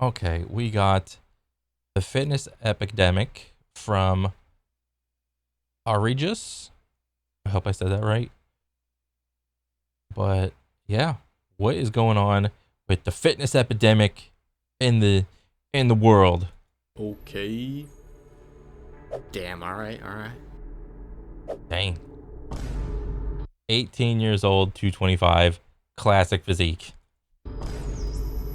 Okay, we got the fitness epidemic from Aregis. I hope I said that right. But yeah, what is going on with the fitness epidemic in the world? Okay. Damn, alright, alright. Dang. 18 years old, 225, classic physique.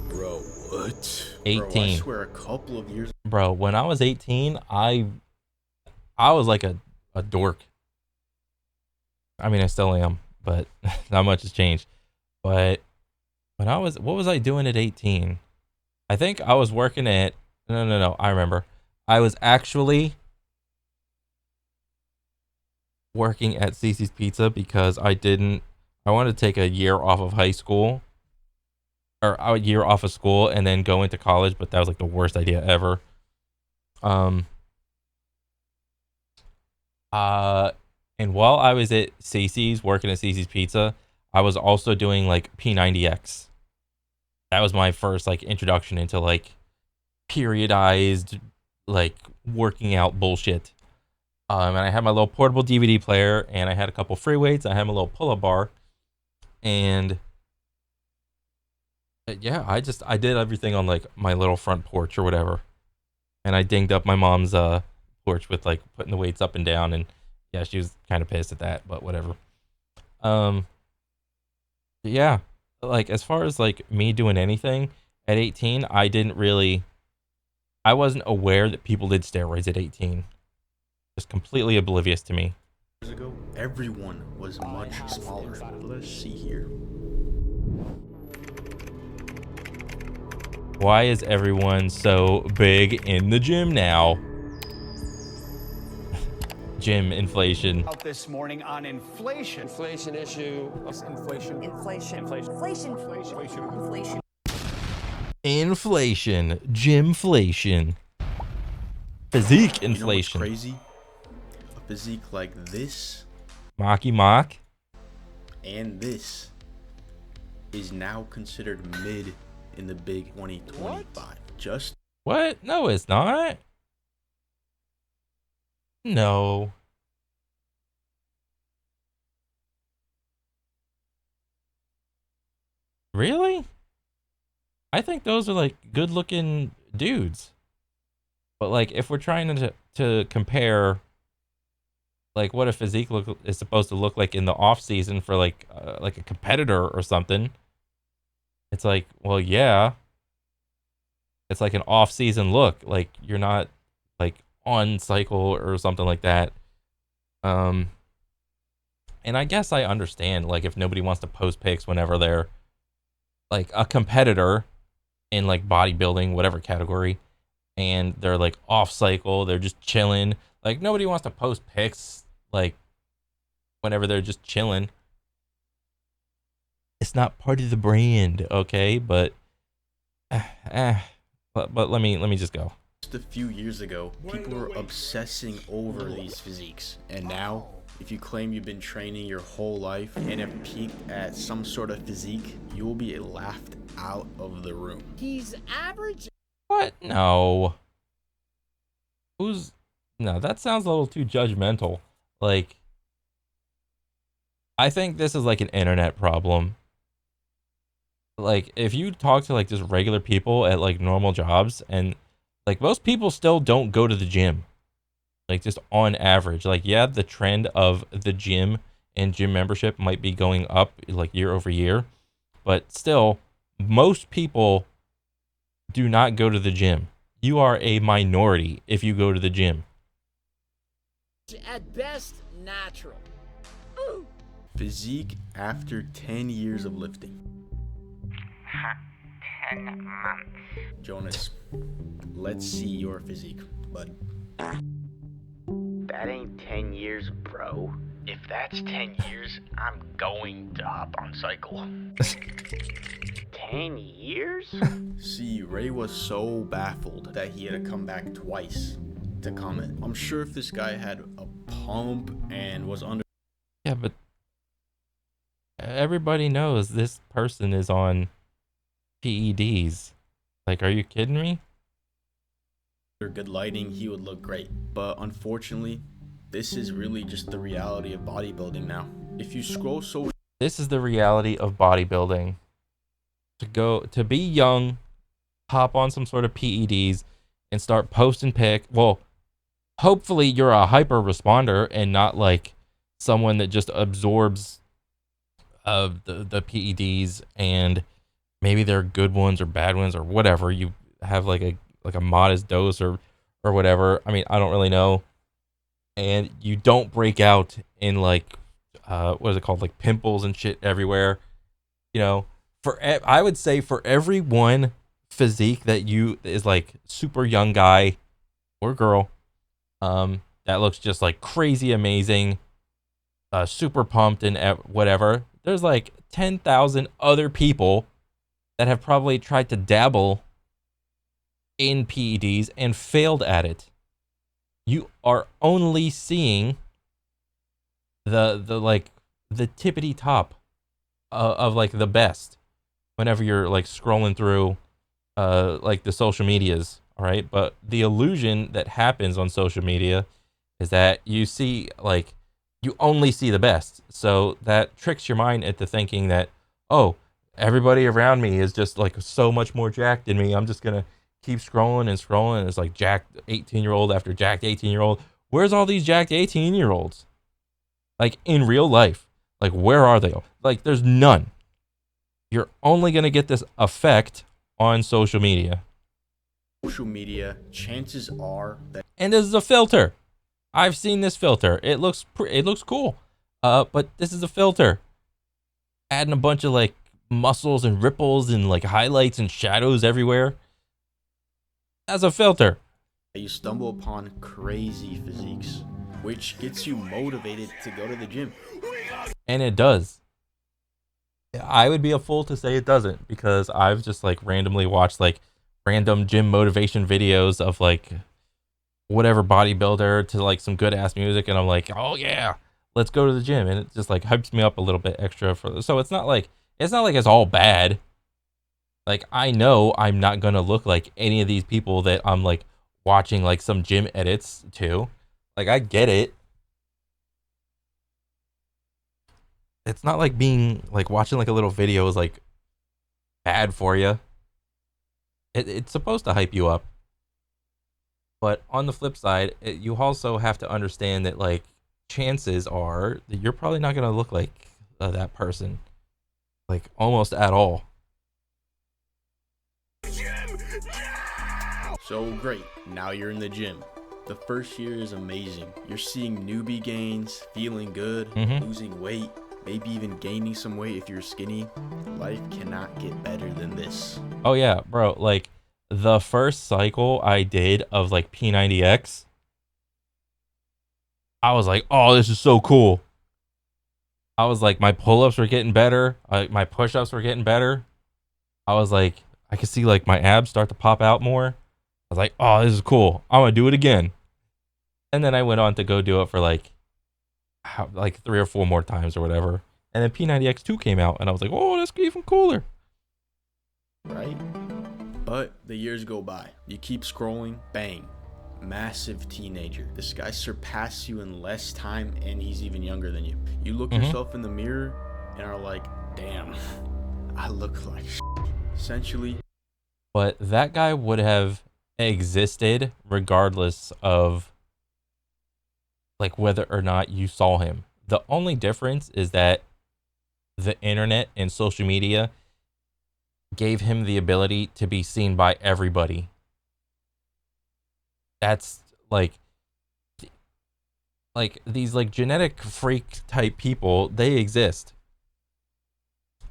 Bro, what? Bro, I 18. swear a couple of years. Bro, when I was 18, I was like a dork. I mean, I still am, but not much has changed. But what was I doing at 18? I think I was working at, no, I remember. I was actually working at Cece's Pizza because I wanted to take a year off of high school, or a year off of school and then go into college, but that was like the worst idea ever. Um, uh, and while I was at Cece's, working at Cece's Pizza, I was also doing like P90X. That was my first like introduction into like periodized, like working out bullshit. And I had my little portable DVD player, and I had a couple free weights. I had my little pull-up bar, and yeah, I did everything on like my little front porch or whatever, and I dinged up my mom's porch with like putting the weights up and down, and yeah, she was kind of pissed at that, but whatever. Um, yeah, like as far as like me doing anything at 18, I wasn't aware that people did steroids at 18. Just completely oblivious to me. Years ago, everyone was much smaller. Let's see here. Why is everyone so big in the gym now? Gym inflation. Out this morning on inflation. Inflation issue. Inflation. Inflation. Inflation. Inflation. Inflation. Inflation. Inflation. Gymflation. Physique inflation. You know what's crazy? A physique like this Mocky mock. and this is now considered mid in the big 2025. Just What? No, it's not. No. Really? I think those are like good looking dudes. But like if we're trying to compare like what a physique look is supposed to look like in the off season for like a competitor or something, it's like, well, yeah, it's like an off season look. Like you're not like on cycle or something like that. Um and I guess I understand like if nobody wants to post pics whenever they're like a competitor in like bodybuilding, whatever category, and they're like off cycle, they're just chilling. Like nobody wants to post pics like whenever they're just chilling. It's not part of the brand, okay? But eh, but let me just go. a few years ago, people were obsessing over these physiques. And now, if you claim you've been training your whole life and have peaked at some sort of physique, you will be laughed out of the room. He's average. What? No. No, that sounds a little too judgmental. Like I think this is like an internet problem. Like if you talk to like just regular people at like normal jobs, and like most people still don't go to the gym. Like just on average, like yeah, the trend of the gym and gym membership might be going up like year over year, but still most people do not go to the gym. You are a minority if you go to the gym. At best, natural. Physique after 10 years of lifting. 10 months. Jonas, let's see your physique, bud. That ain't 10 years, bro. If that's 10 years, I'm going to hop on cycle. 10 years? See, Ray was so baffled that he had to come back twice to comment. I'm sure if this guy had a pump and was under... Yeah, but everybody knows this person is on PEDs. Like, are you kidding me? Good lighting, he would look great. But unfortunately, this is really just the reality of bodybuilding now. If you scroll social, This is the reality of bodybuilding. To be young, hop on some sort of PEDs and start posting pic. Well, hopefully you're a hyper responder and not like someone that just absorbs the PEDs, and maybe they're good ones or bad ones or whatever. You have like a modest dose or whatever. I mean, I don't really know. And you don't break out in like what is it called, like pimples and shit everywhere. You know, I would say for every one physique that is like super young guy or girl that looks just like crazy amazing, super pumped and whatever, there's like 10,000 other people that have probably tried to dabble in PEDs and failed at it. You are only seeing the tippity top of like the best whenever you're like scrolling through like the social medias, all right? But the illusion that happens on social media is that you only see the best. So that tricks your mind into thinking that, oh, everybody around me is just like so much more jacked than me. I'm just gonna keep scrolling and scrolling. It's like jacked 18-year-old after jacked 18-year-old. Where's all these jacked 18-year-olds? Like in real life, like where are they? Like there's none. You're only gonna get this effect on social media. Chances are that, And this is a filter. I've seen this filter. It looks cool. But this is a filter. Adding a bunch of like muscles and ripples and like highlights and shadows everywhere. As a filter. you stumble upon crazy physiques, which gets you motivated to go to the gym. And it does. I would be a fool to say it doesn't, because I've just like randomly watched like random gym motivation videos of like whatever bodybuilder to like some good ass music, and I'm like, oh yeah, let's go to the gym, and it just like hypes me up a little bit extra so it's not like it's all bad. Like I know I'm not gonna look like any of these people that I'm like watching like some gym edits to. Like I get it. It's not like being like watching like a little video is like bad for you. It's supposed to hype you up. But on the flip side, you also have to understand that like chances are that you're probably not going to look like that person. Like almost at all. So great, now you're in the gym. The first year is amazing. You're seeing newbie gains, feeling good, losing weight, maybe even gaining some weight if you're skinny. Life cannot get better than this. Oh yeah, bro, like the first cycle I did of like P90X, I was like, oh, this is so cool. I was like, my pull-ups were getting better, my push-ups were getting better. I was like, I could see like my abs start to pop out more. I was like, oh, this is cool. I'm gonna do it again. And then I went on to go do it for like 3 or 4 more times or whatever. And then P90X2 came out, and I was like, oh, that's even cooler. Right? But the years go by. You keep scrolling, bang. Massive teenager. This guy surpassed you in less time, and he's even younger than you. You look yourself in the mirror and are like, damn, I look like shit. Essentially. But that guy would have existed regardless of like whether or not you saw him. The only difference is that the internet and social media gave him the ability to be seen by everybody. That's like these like genetic freak type people, they exist.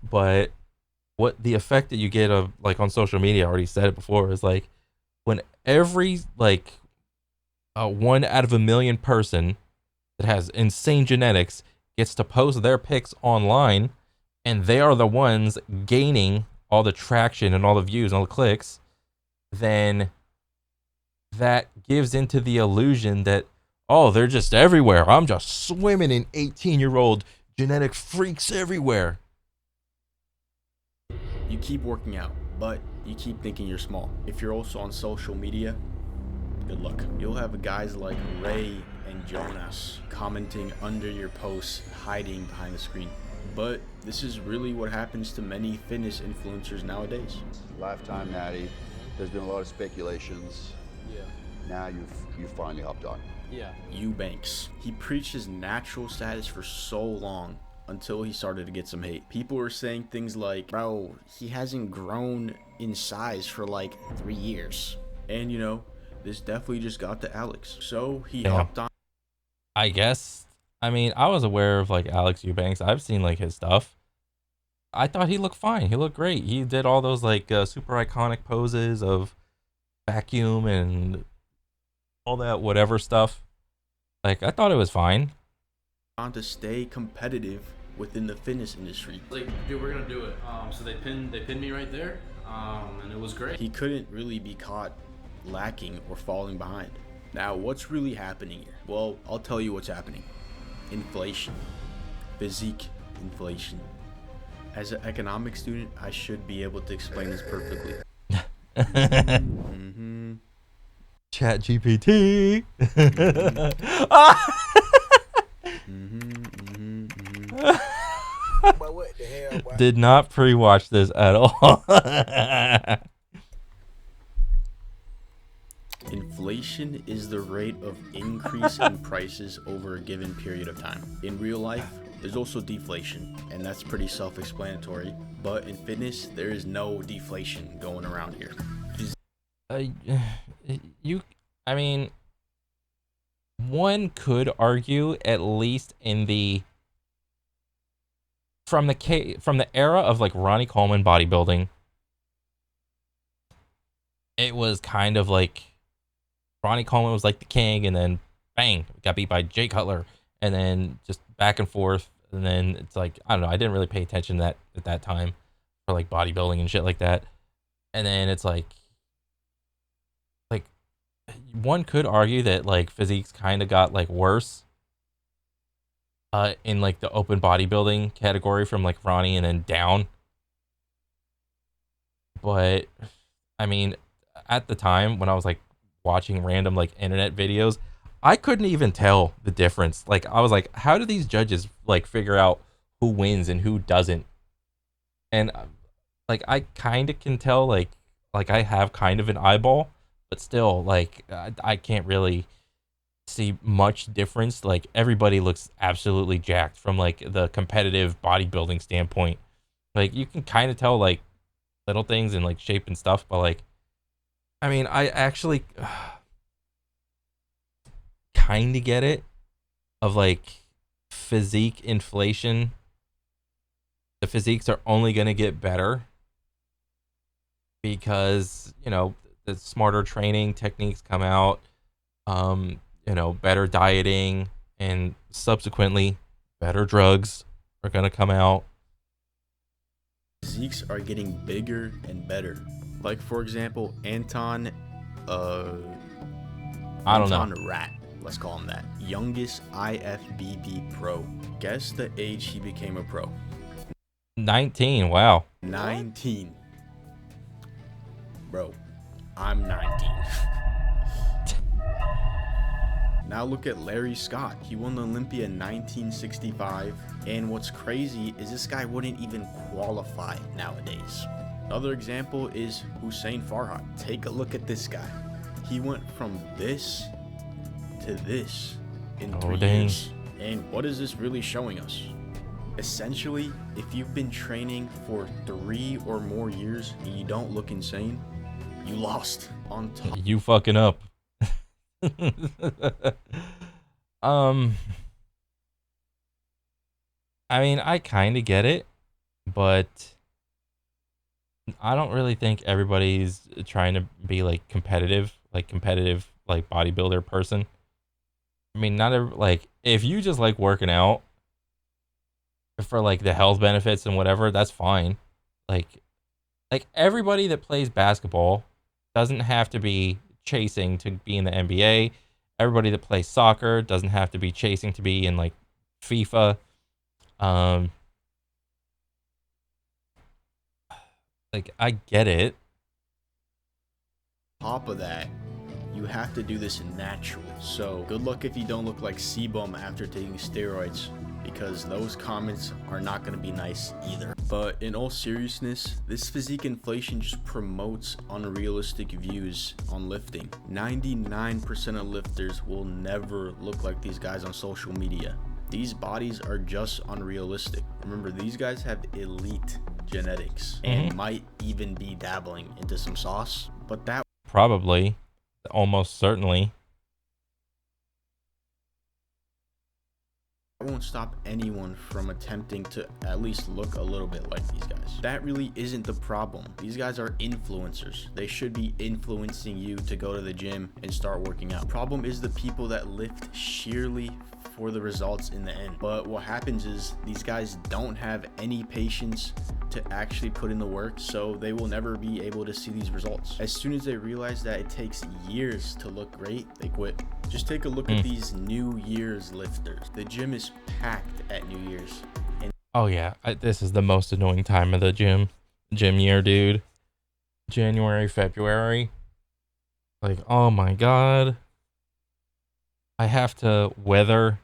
But what the effect that you get of like on social media, I already said it before, is like when every like 1 out of a million person that has insane genetics gets to post their pics online, and they are the ones gaining all the traction and all the views and all the clicks, then that gives into the illusion that, oh, they're just everywhere. I'm just swimming in 18-year-old genetic freaks everywhere. You keep working out, but you keep thinking you're small. If you're also on social media, good luck. You'll have guys like Ray and Jonas commenting under your posts, hiding behind the screen. But this is really what happens to many fitness influencers nowadays. Lifetime natty. There's been a lot of speculations. Yeah. Now you've finally hopped on. Yeah. Eubanks. He preached his natural status for so long until he started to get some hate. People were saying things like, bro, he hasn't grown in size for like 3 years. And you know, this definitely just got to Alex. So he hopped on. I guess. I mean, I was aware of like Alex Eubanks. I've seen like his stuff. I thought he looked fine. He looked great. He did all those like super iconic poses of vacuum and all that whatever stuff. Like, I thought it was fine. On to stay competitive within the fitness industry. Like, dude, we're gonna do it. So they pinned me right there, and it was great. He couldn't really be caught lacking or falling behind. Now, what's really happening here? Well, I'll tell you what's happening. Inflation. Physique inflation. As an economics student, I should be able to explain this perfectly. Chat GPT. But what the hell, boy? Did not pre-watch this at all. Inflation is the rate of increase in prices over a given period of time. In real life, there's also deflation, and that's pretty self-explanatory. But in fitness, there is no deflation going around here. I mean, one could argue, at least in the from the era of like Ronnie Coleman bodybuilding, it was kind of like Ronnie Coleman was like the king, and then bang, got beat by Jay Cutler, and then just back and forth, and then it's like, I don't know, I didn't really pay attention to that at that time for like bodybuilding and shit like that. And then it's like one could argue that like physiques kind of got like worse in like the open bodybuilding category from like Ronnie and then down. But I mean, at the time when I was like watching random like internet videos, I couldn't even tell the difference. Like, I was like, how do these judges like figure out who wins and who doesn't? And like, I kind of can tell, like I have kind of an eyeball, but still, like, I can't really see much difference. Like, everybody looks absolutely jacked from like the competitive bodybuilding standpoint. Like, you can kind of tell like little things and like shape and stuff, but like, I mean, I actually kind of get it of like physique inflation. The physiques are only going to get better because, you know, the smarter training techniques come out, you know, better dieting, and subsequently better drugs are going to come out. Physiques are getting bigger and better. Like, for example, Anton Rat, let's call him that. Youngest IFBB pro. Guess the age he became a pro. 19, wow. 19. Bro, I'm 19. Now look at Larry Scott. He won the Olympia in 1965. And what's crazy is this guy wouldn't even qualify nowadays. Another example is Hussein Farhat. Take a look at this guy. He went from this to this in 3 years. And what is this really showing us? Essentially, if you've been training for 3 or more years and you don't look insane, you lost. On top. You fucking up. I mean, I kind of get it, but I don't really think everybody's trying to be like competitive like bodybuilder person. I mean, not every, like, if you just like working out for like the health benefits and whatever, that's fine. Like everybody that plays basketball doesn't have to be chasing to be in the NBA. Everybody that plays soccer doesn't have to be chasing to be in like FIFA. Like, I get it. top of that, you have to do this naturally. So good luck if you don't look like C-Bum after taking steroids, because those comments are not going to be nice either. But in all seriousness, this physique inflation just promotes unrealistic views on lifting. 99% of lifters will never look like these guys on social media. These bodies are just unrealistic. Remember, these guys have elite genetics and might even be dabbling into some sauce, but that Probably, almost certainly. won't stop anyone from attempting to at least look a little bit like these guys. That really isn't the problem. These guys are influencers. They should be influencing you to go to the gym and start working out. Problem is the people that lift sheerly for the results in the end. But what happens is these guys don't have any patience to actually put in the work, so they will never be able to see these results. As soon as they realize that it takes years to look great, they quit. Just take a look at these New Year's lifters. The gym is packed at New Year's. And Oh yeah, this is the most annoying time of the gym year, dude. January, February. Like, oh my god. I have to weather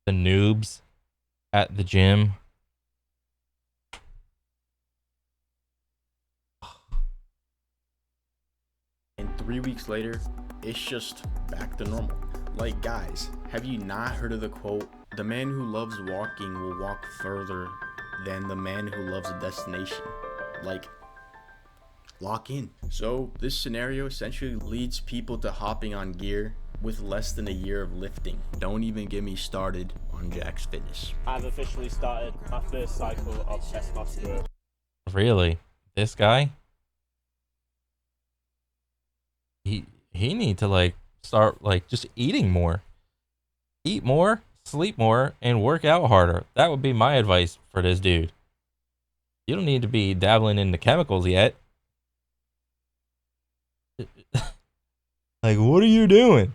the noobs at the gym. And 3 weeks later, it's just back to normal. Like, guys, have you not heard of the quote, "The man who loves walking will walk further than the man who loves a destination"? Like, lock in. So this scenario essentially leads people to hopping on gear with less than a year of lifting. Don't even get me started on Jack's fitness. I've officially started my first cycle of chest muscular. Really? This guy? He need to like start like just eating more. Eat more, sleep more, and work out harder. That would be my advice for this dude. You don't need to be dabbling in the chemicals yet. Like, what are you doing?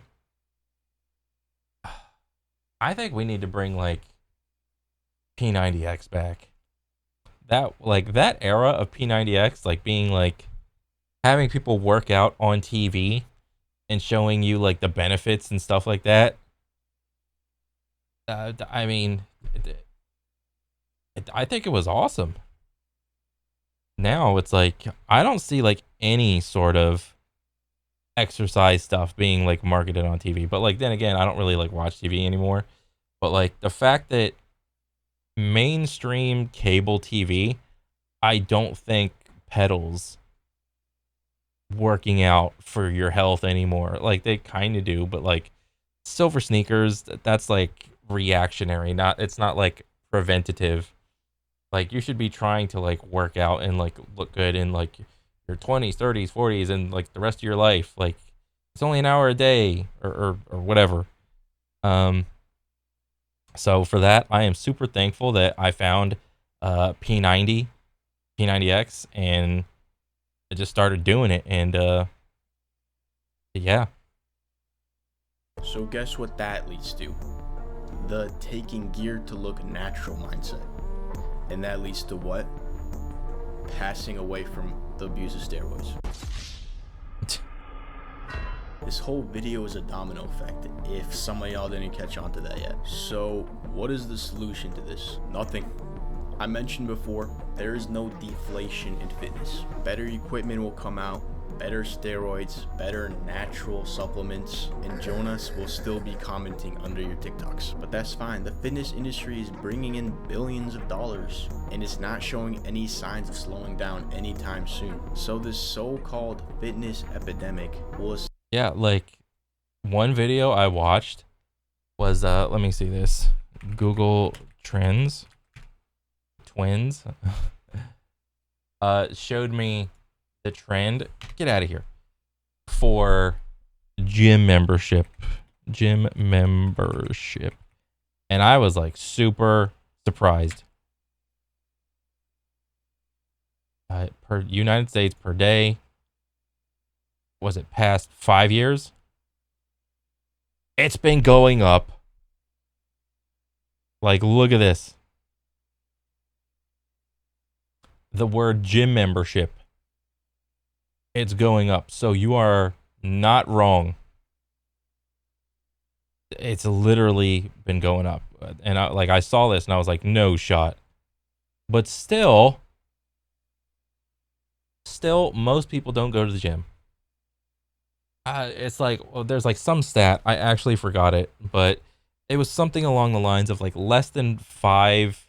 I think we need to bring like P90X back. That era of P90X, like being like having people work out on TV and showing you like the benefits and stuff like that. I mean, I think it was awesome. Now it's like I don't see like any sort of exercise stuff being like marketed on TV. But like then again, I don't really like watch TV anymore. But like the fact that mainstream cable TV, I don't think peddles working out for your health anymore. Like they kind of do, but like silver sneakers, that's like reactionary. It's not like preventative. Like you should be trying to like work out and like look good in like your 20s, 30s, 40s, and like the rest of your life. Like it's only an hour a day or whatever. So for that, I am super thankful that I found P90X, and I just started doing it, and yeah. So guess what that leads to? The taking gear to look natural mindset. And that leads to what? Passing away from the abuse of steroids. This whole video is a domino effect, if some of y'all didn't catch on to that yet. So what is the solution to this? Nothing. I mentioned before, there is no deflation in fitness. Better equipment will come out, better steroids, better natural supplements, and Jonas will still be commenting under your TikToks. But that's fine. The fitness industry is bringing in billions of dollars, and it's not showing any signs of slowing down anytime soon. So this so-called fitness epidemic will... Yeah, like one video I watched was let me see this. Google Trends Twins showed me the trend. Get out of here. For gym membership. And I was like super surprised. Per United States per day. Was it past 5 years? It's been going up. Like, look at this. The word gym membership it's going up. So you are not wrong. It's literally been going up. And I saw this and I was like, no shot. But still, most people don't go to the gym. It's like, well, there's like some stat, I actually forgot it, but it was something along the lines of like less than 5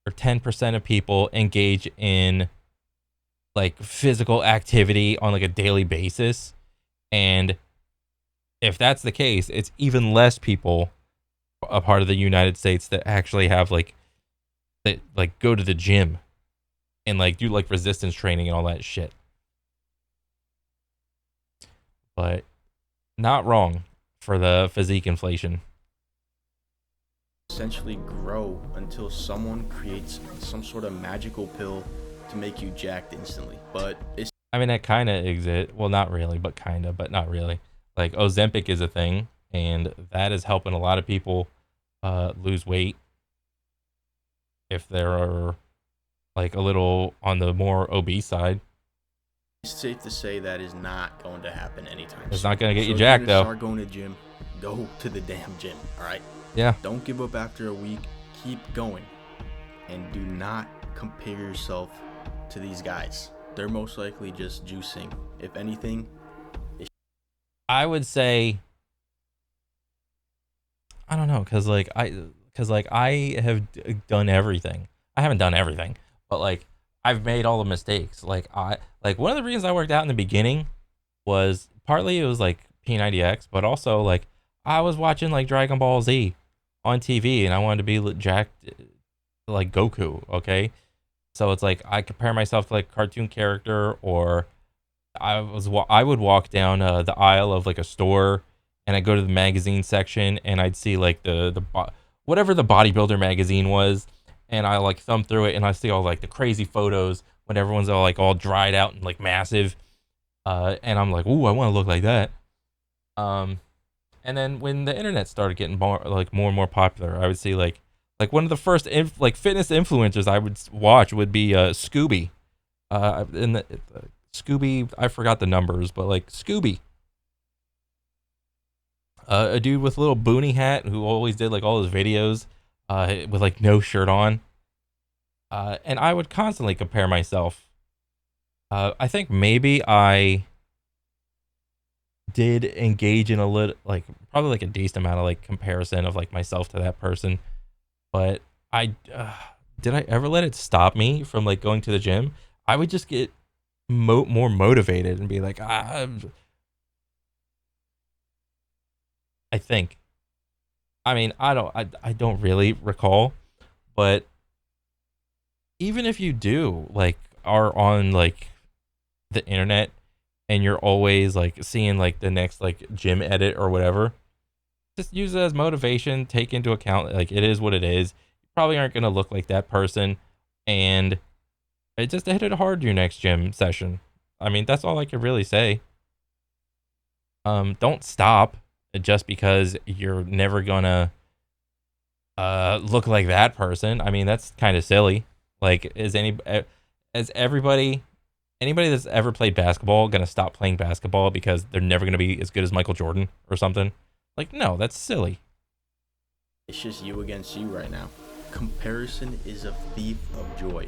or 10% of people engage in like physical activity on like a daily basis. And if that's the case, it's even less people a part of the United States that actually have like that like go to the gym and like do like resistance training and all that shit. But not wrong for the physique inflation. Essentially grow until someone creates some sort of magical pill to make you jacked instantly. But it's I mean, that kind of exists. Well, not really, but kind of, but not really. Like Ozempic is a thing, and that is helping a lot of people lose weight if they're like a little on the more obese side. safe to say that is not going to happen anytime soon. It's not gonna get you if jacked, you're gonna though. Start going to the gym. Go to the damn gym. All right. Yeah. Don't give up after a week. Keep going, and do not compare yourself to these guys. They're most likely just juicing. If anything, I would say, I don't know, cause I have done everything. I haven't done everything, but like I've made all the mistakes. Like one of the reasons I worked out in the beginning was partly it was like P90X, but also like I was watching like Dragon Ball Z on TV and I wanted to be jacked like Goku. Okay, so it's like I compare myself to like a cartoon character, or I would walk down the aisle of like a store and I'd go to the magazine section and I'd see like whatever the bodybuilder magazine was, and I like thumb through it and I see all like the crazy photos when everyone's all dried out and like massive, and I'm like, ooh, I want to look like that. And then when the internet started getting more and more popular, I would see like one of the first fitness influencers I would watch would be Scooby, and Scooby, I forgot the numbers, but like Scooby, a dude with a little boonie hat who always did like all his videos with like no shirt on, and I would constantly compare myself. I think maybe I did engage in a little, like probably like a decent amount of like comparison of like myself to that person, but I did I ever let it stop me from like going to the gym? I would just get more motivated and be like, I think, I mean, I don't really recall, but even if you do like are on like the internet and you're always like seeing like the next like gym edit or whatever, just use it as motivation. Take into account like it is what it is. You probably aren't going to look like that person, and just hit it hard your next gym session. I mean, that's all I could really say. Don't stop just because you're never gonna look like that person. I mean, that's kind of silly. Like, is anybody that's ever played basketball gonna stop playing basketball because they're never gonna be as good as Michael Jordan or something? Like, no, that's silly. it's just you against you right now. Comparison is a thief of joy.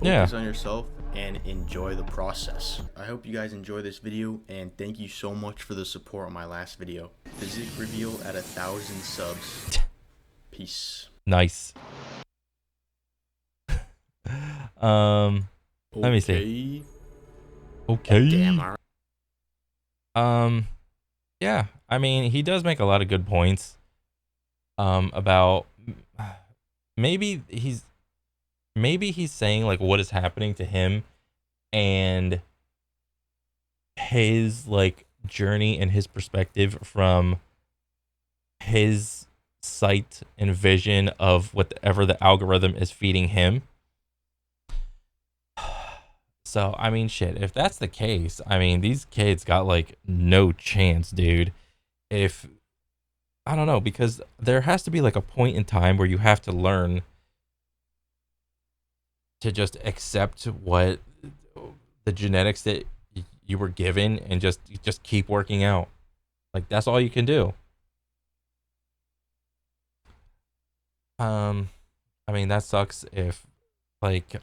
Yeah. Focus on yourself and enjoy the process. I hope you guys enjoy this video, and thank you so much for the support on my last video. Physique reveal at 1,000 subs. Peace. Nice. Let me see. Okay. Damn, all right. Yeah, I mean, he does make a lot of good points about maybe he's saying like what is happening to him and his like journey and his perspective from his sight and vision of whatever the algorithm is feeding him. So, I mean, shit, if that's the case, I mean, these kids got like no chance, dude. If, I don't know, because there has to be like a point in time where you have to learn to just accept what the genetics that you were given and just keep working out. Like, that's all you can do. I mean, that sucks if, like,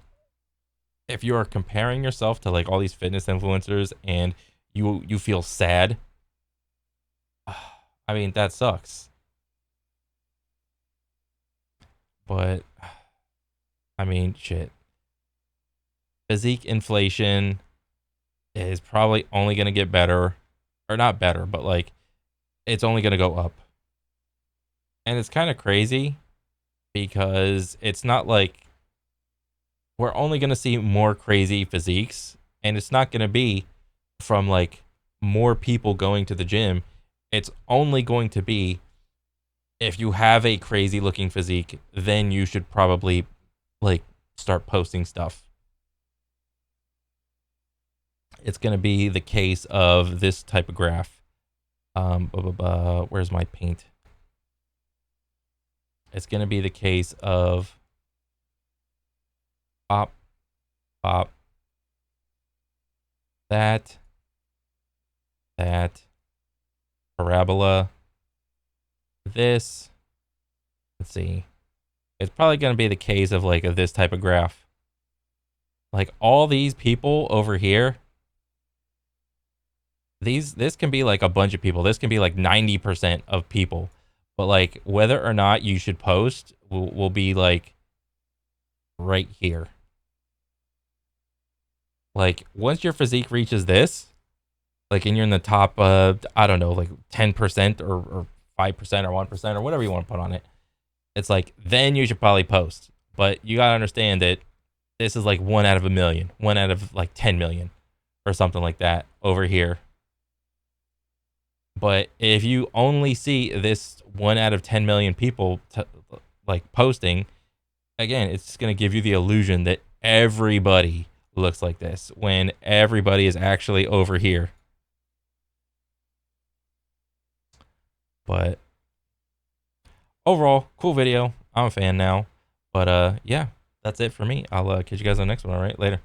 if you are comparing yourself to like all these fitness influencers and you feel sad. I mean, that sucks. But I mean, shit. Physique inflation is probably only going to get better, or not better, but like it's only going to go up. And it's kind of crazy because it's not like we're only going to see more crazy physiques, and it's not going to be from like more people going to the gym. It's only going to be if you have a crazy looking physique, then you should probably like start posting stuff. It's going to be the case of this type of graph. Where's my paint? It's going to be the case of pop, pop, that, parabola, this. Let's see. It's probably going to be the case of like this type of graph. Like all these people over here, this can be like a bunch of people. This can be like 90% of people. But like whether or not you should post will be like right here. Like once your physique reaches this, like and you're in the top I don't know, like 10% or 5% or 1% or whatever you want to put on it. It's like then you should probably post. But you got to understand that this is like 1 out of a million, 1 out of like 10 million or something like that over here. But if you only see this 1 out of 10 million people like posting, again, it's going to give you the illusion that everybody looks like this when everybody is actually over here. But overall, cool video. I'm a fan now. But yeah, that's it for me. I'll catch you guys on the next one. All right, later.